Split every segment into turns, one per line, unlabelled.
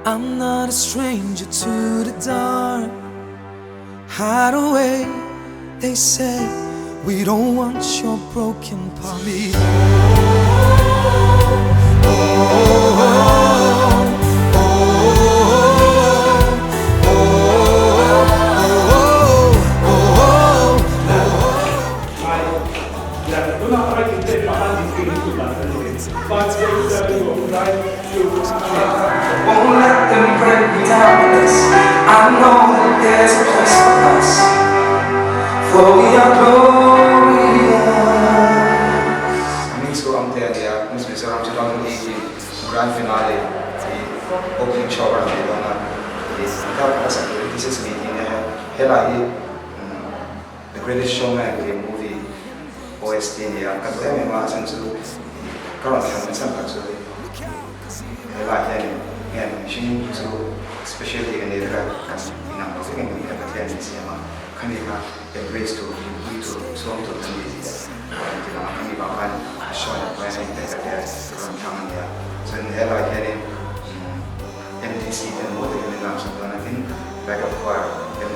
I'm not a stranger to the dark. Hide away, they say. We don't want your broken part. Me. Won't let them break me down with us. I know that there's a place for us, for we are glorious.
Musical Amteria, Musical Am 2018 Grand Finale, the opening show of the Dona, is this is meeting Hela, the greatest showman, the movie OST, and Katemi Masan to current Hamilton actually. Hela, and she to especially in the number of things we have attended in cinema. Kanika embrace to so to the media. Kami bahkan show yang banyak kita ada dalam kamera. So in Hela ini MTC dan model ini dalam sebuah nanti backup choir dan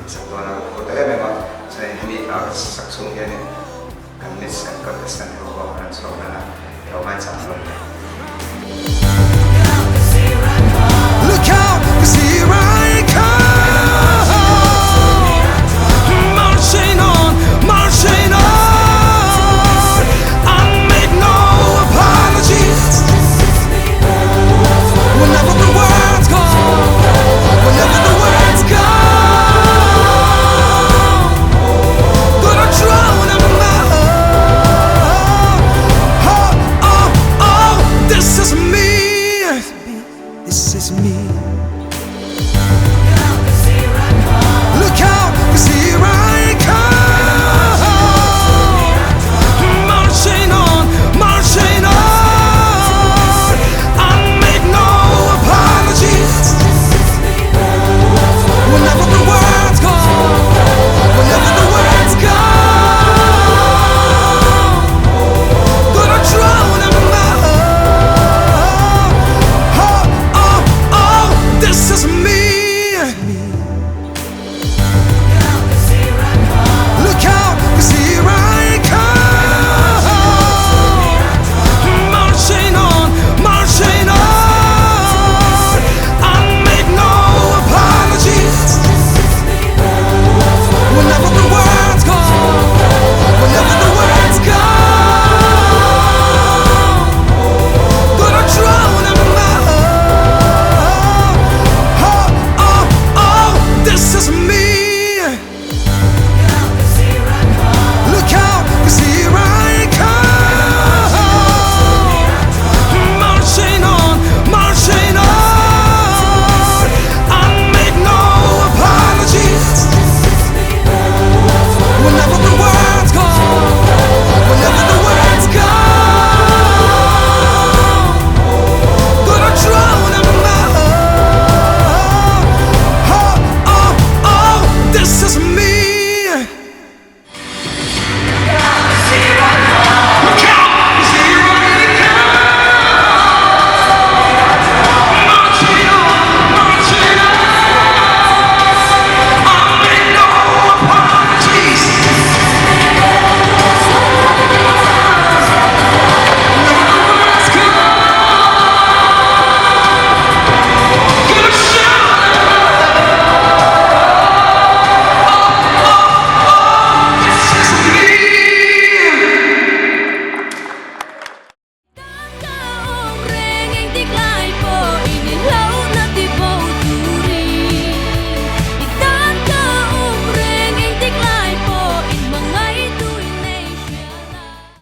sebuah hotel memang saya ini saksung ini kami contestant yang bawa dan so karena yang main sama.